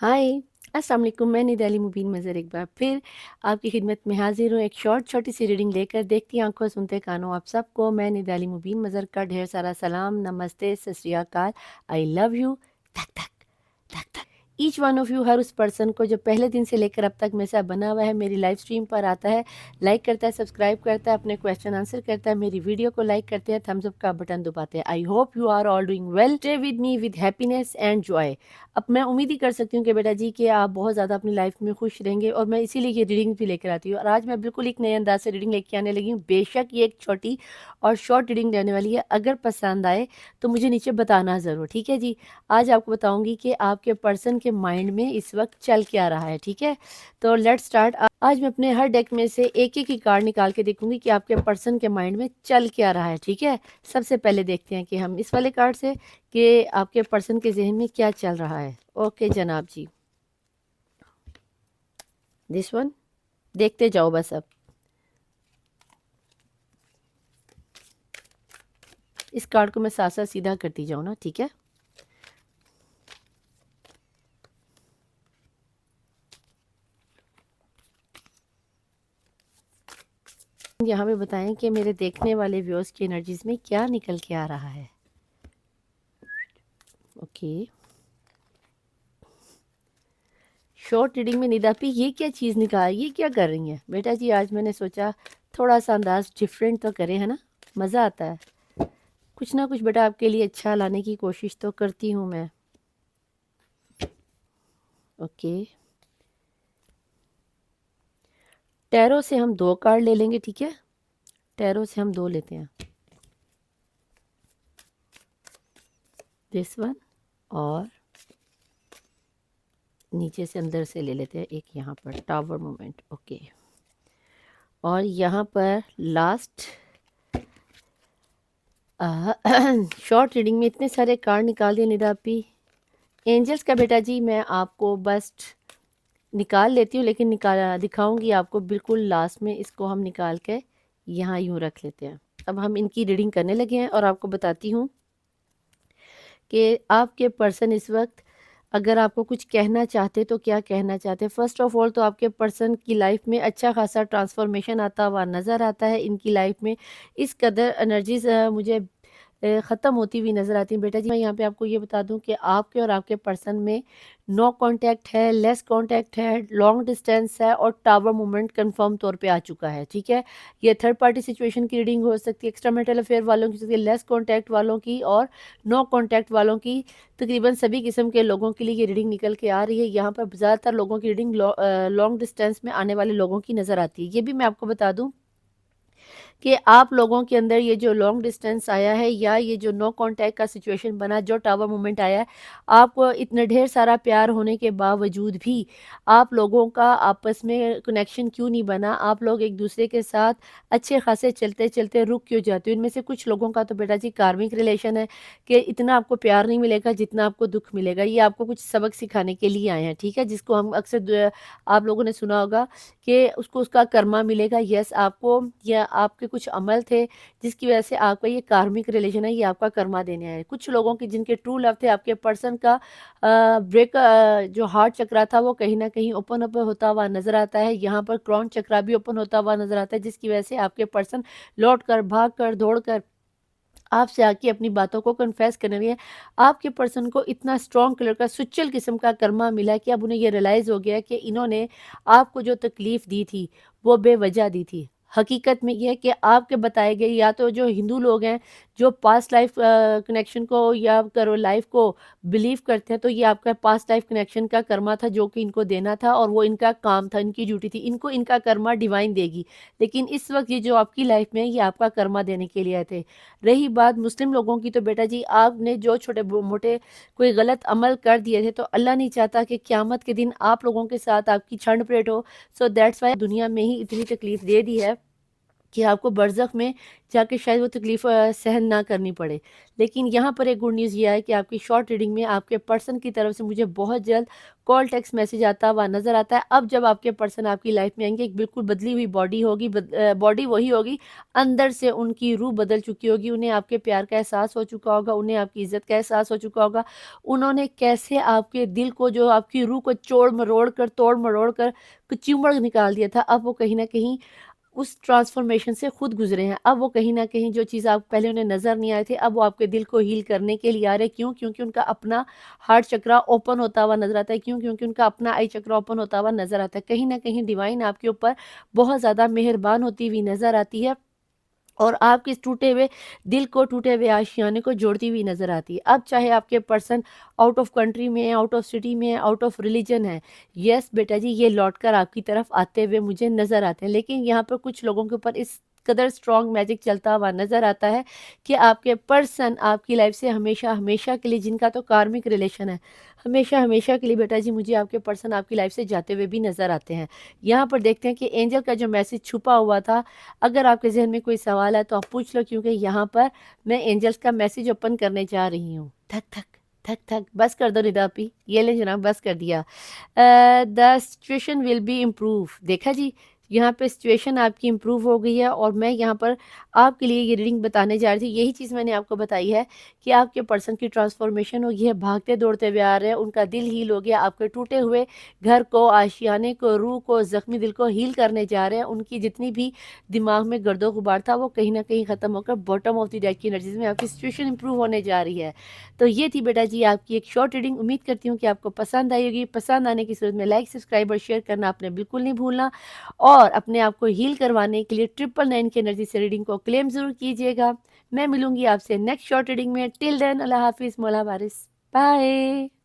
हाय, अस्सलाम वालेकुम। मैं निदाली मुबीन मज़र एक बार फिर आपकी खिदमत में हाजिर हूँ एक छोटी सी रीडिंग लेकर। देखती आंखों सुनते कानों आप सबको मैं निदाली मुबीन मज़र का ढेर सारा सलाम, नमस्ते, सत श्री अकाल, आई लव यू। धक धक धक धक ईच वन ऑफ यू, हर उस पर्सन को जो पहले दिन से लेकर अब तक मेरे साथ बना हुआ है, मेरी लाइव स्ट्रीम पर आता है, लाइक करता है, सब्सक्राइब करता है, अपने क्वेश्चन आंसर करता है, मेरी वीडियो को लाइक करते हैं, थम्स अप का बटन दबाते हैं। I hope you are all doing well. Stay with me with happiness and joy. अब मैं उम्मीद ही कर सकती हूँ कि बेटा जी कि आप बहुत ज़्यादा अपनी लाइफ में खुश रहेंगे, और मैं इसीलिए ये रीडिंग भी लेकर आती हूँ। और आज मैं बिल्कुल एक नए अंदाज से रीडिंग लेके आने लगी हूँ। बेशक ये एक छोटी और शॉर्ट रीडिंग रहने वाली है। अगर पसंद आए तो मुझे नीचे बताना ज़रूर, ठीक है जी। आज आपको बताऊंगी कि आपके पर्सन के माइंड में इस वक्त चल क्या रहा है, ठीक है। तो लेट्स स्टार्ट। आज मैं अपने हर डेक में से एक एक ही कार्ड निकाल के देखूंगी कि आपके पर्सन के माइंड में चल क्या रहा है, ठीक है। सबसे पहले देखते हैं कि हम इस वाले कार्ड से कि आपके पर्सन के जहन में क्या चल रहा है। ओके जनाब जी, दिस वन देखते जाओ बस। अब इस कार्ड को मैं साथ साथ सीधा करती जाऊँ ना, ठीक है। यहाँ पे बताएं कि मेरे देखने वाले व्यूअर्स की एनर्जीज में क्या निकल के आ रहा है। ओके, शॉर्ट रीडिंग में निदापी ये क्या चीज़ निकाल, ये क्या कर रही हैं बेटा जी। आज मैंने सोचा थोड़ा सा अंदाज डिफरेंट तो करें, है ना, मज़ा आता है। कुछ ना कुछ बेटा आपके लिए अच्छा लाने की कोशिश तो करती हूँ मैं। ओके, टैरो से हम दो कार्ड ले लेंगे, ठीक है। टैरो से हम दो लेते हैं, दिस वन, और नीचे से अंदर से ले लेते हैं एक यहाँ पर टावर मोमेंट। ओके, और यहाँ पर लास्ट शॉर्ट रीडिंग में इतने सारे कार्ड निकाल दिए निदापी। एंजल्स का बेटा जी मैं आपको बस निकाल लेती हूँ, लेकिन निकाल दिखाऊंगी आपको बिल्कुल लास्ट में। इसको हम निकाल के यहाँ यूँ रख लेते हैं। अब हम इनकी रीडिंग करने लगे हैं और आपको बताती हूँ कि आपके पर्सन इस वक्त अगर आपको कुछ कहना चाहते तो क्या कहना चाहते। फर्स्ट ऑफ ऑल तो आपके पर्सन की लाइफ में अच्छा खासा ट्रांसफॉर्मेशन आता हुआ नज़र आता है। इनकी लाइफ में इस कदर एनर्जीज मुझे ख़त्म होती हुई नज़र आती हैं बेटा जी। मैं यहाँ पे आपको ये बता दूँ कि आपके और आपके पर्सन में नो कांटेक्ट है, लेस कांटेक्ट है, लॉन्ग डिस्टेंस है, और टावर मूवमेंट कंफर्म तौर पे आ चुका है, ठीक है। ये थर्ड पार्टी सिचुएशन की रीडिंग हो सकती है, एक्स्ट्रा मैरिटल अफेयर वालों की हो सकती है, लेस कांटेक्ट वालों की और नो कांटेक्ट वालों की। तकरीबन सभी किस्म के लोगों के लिए ये रीडिंग निकल के आ रही है। यहाँ पर ज़्यादातर लोगों की रीडिंग लॉन्ग डिस्टेंस में आने वाले लोगों की नज़र आती है। ये भी मैं आपको बता दूँ कि आप लोगों के अंदर ये जो लॉन्ग डिस्टेंस आया है या ये जो नो कांटेक्ट का सिचुएशन बना, जो टावर मूवमेंट आया है, आपको इतना ढेर सारा प्यार होने के बावजूद भी आप लोगों का आपस में कनेक्शन क्यों नहीं बना। आप लोग एक दूसरे के साथ अच्छे खासे चलते चलते रुक क्यों जाते हो। इनमें से कुछ लोगों का तो बेटा जी कार्मिक रिलेशन है कि इतना आपको प्यार नहीं मिलेगा जितना आपको दुख मिलेगा। ये आपको कुछ सबक सिखाने के लिए आए हैं, ठीक है। जिसको हम अक्सर आप लोगों ने सुना होगा कि उसको उसका कर्मा मिलेगा। यस, आपको या आपके कुछ अमल थे जिसकी वजह से आपका ये कार्मिक रिलेशन है, ये आपका कर्मा देने आया है। कुछ लोगों की जिनके ट्रू लव थे, आपके पर्सन का ब्रेक जो हार्ट चक्रा था वो कहीं ना कहीं ओपन अप होता हुआ नजर आता है। यहाँ पर क्राउन चक्रा भी ओपन होता हुआ नजर आता है, जिसकी वजह से आपके पर्सन लौट कर, भाग कर, दौड़ कर आपसे आके अपनी बातों को कन्फेस करने रही है। आपके पर्सन को इतना स्ट्रॉन्ग कलर का सुच्चल किस्म का कर्मा मिला है कि अब उन्हें ये रियलाइज हो गया है कि इन्होंने आपको जो तकलीफ दी थी वो बेवजह दी थी। हकीकत में यह है कि आपके बताए गए, या तो जो हिंदू लोग हैं जो पास्ट लाइफ कनेक्शन को या करो लाइफ को बिलीव करते हैं, तो ये आपका पास्ट लाइफ कनेक्शन का कर्मा था जो कि इनको देना था, और वो इनका काम था, इनकी ड्यूटी थी। इनको इनका कर्मा डिवाइन देगी। लेकिन इस वक्त ये जो आपकी लाइफ में है, ये आपका कर्मा देने के लिए आए थे। रही बात मुस्लिम लोगों की, तो बेटा जी आपने जो छोटे मोटे कोई गलत अमल कर दिए थे, तो अल्लाह नहीं चाहता कि क़यामत के दिन आप लोगों के साथ आपकी छंड परेड हो। सो दैट्स वाई दुनिया में ही इतनी तकलीफ दे दी है कि आपको बरज़ख में जाके शायद वो तकलीफ़ सहन ना करनी पड़े। लेकिन यहाँ पर एक गुड न्यूज़ ये है कि आपकी शॉर्ट रीडिंग में आपके पर्सन की तरफ से मुझे बहुत जल्द कॉल, टेक्स्ट मैसेज आता हुआ नज़र आता है। अब जब आपके पर्सन आपकी लाइफ़ में आएँगे, एक बिल्कुल बदली हुई बॉडी होगी, बॉडी वही होगी, अंदर से उनकी रूह बदल चुकी होगी। उन्हें आपके प्यार का एहसास हो चुका होगा, उन्हें आपकी इज़्ज़त का एहसास हो चुका होगा। उन्होंने कैसे आपके दिल को, जो आपकी रूह को चोड़-मरोड़ कर, तोड़-मरोड़ कर, कचूमड़ निकाल दिया था, अब वो कहीं न कहीं उस ट्रांसफ़ॉर्मेशन से खुद गुज़रे हैं। अब वो कहीं न कहीं जो चीज़ आप पहले उन्हें नज़र नहीं आए थे, अब वो आपके दिल को हील करने के लिए आ रहे हैं। क्यों? क्योंकि उनका अपना हार्ट चक्रा ओपन होता हुआ नज़र आता है। क्यों? क्योंकि उनका अपना आई चक्रा ओपन होता हुआ नज़र आता है। कहीं न कहीं डिवाइन आपके ऊपर बहुत ज़्यादा मेहरबान होती हुई नज़र आती है। और आपके इस टूटे हुए दिल को, टूटे हुए आशियाने को जोड़ती हुई नज़र आती है। अब चाहे आपके पर्सन आउट ऑफ कंट्री में है, आउट ऑफ सिटी में है, आउट ऑफ रिलीजन है, यस बेटा जी, ये लौटकर आपकी तरफ आते हुए मुझे नज़र आते हैं। लेकिन यहाँ पर कुछ लोगों के ऊपर इस कदर स्ट्रॉन्ग मैजिक चलता हुआ नज़र आता है कि आपके पर्सन आपकी लाइफ से हमेशा हमेशा के लिए, जिनका तो कार्मिक रिलेशन है, हमेशा हमेशा के लिए बेटा जी मुझे आपके पर्सन आपकी लाइफ से जाते हुए भी नज़र आते हैं। यहाँ पर देखते हैं कि एंजल का जो मैसेज छुपा हुआ था, अगर आपके ज़हन में कोई सवाल है तो आप पूछ लो, क्योंकि यहाँ पर मैं एंजल्स का मैसेज ओपन करने जा रही हूँ। थक थक थक थक, बस कर दो निदा आपी, ये ले जनाब, बस कर दिया। The situation will be improve. देखा जी, यहाँ पे सिचुएशन आपकी इम्प्रूव हो गई है। और मैं यहाँ पर आपके लिए ये रीडिंग बताने जा रही थी, यही चीज़ मैंने आपको बताई है कि आपके पर्सन की ट्रांसफॉर्मेशन हो गई है, भागते दौड़ते हुए आ रहे हैं, उनका दिल हील हो गया, आपके टूटे हुए घर को, आशियाने को, रूह को, ज़ख्मी दिल को हील करने जा रहे हैं। उनकी जितनी भी दिमाग में गर्दो गुबार था, वो कहीं न कहीं ख़त्म होकर बॉटम ऑफ द डेक की एनर्जीज़ में आपकी सिचुएशन इम्प्रूव होने जा रही है। तो ये थी बेटा जी आपकी एक शॉर्ट रीडिंग। उम्मीद करती हूँ कि आपको पसंद आई होगी। पसंद आने की सूरत में लाइक, सब्सक्राइब और शेयर करना आपने बिल्कुल नहीं भूलना। और अपने आप को हील करवाने के लिए 999 की एनर्जी से रीडिंग को क्लेम ज़रूर कीजिएगा। मैं मिलूँगी आपसे नेक्स्ट शॉर्ट रीडिंग में। टिल देन अल्लाह हाफ़िज़, मौला वारिस। बाय।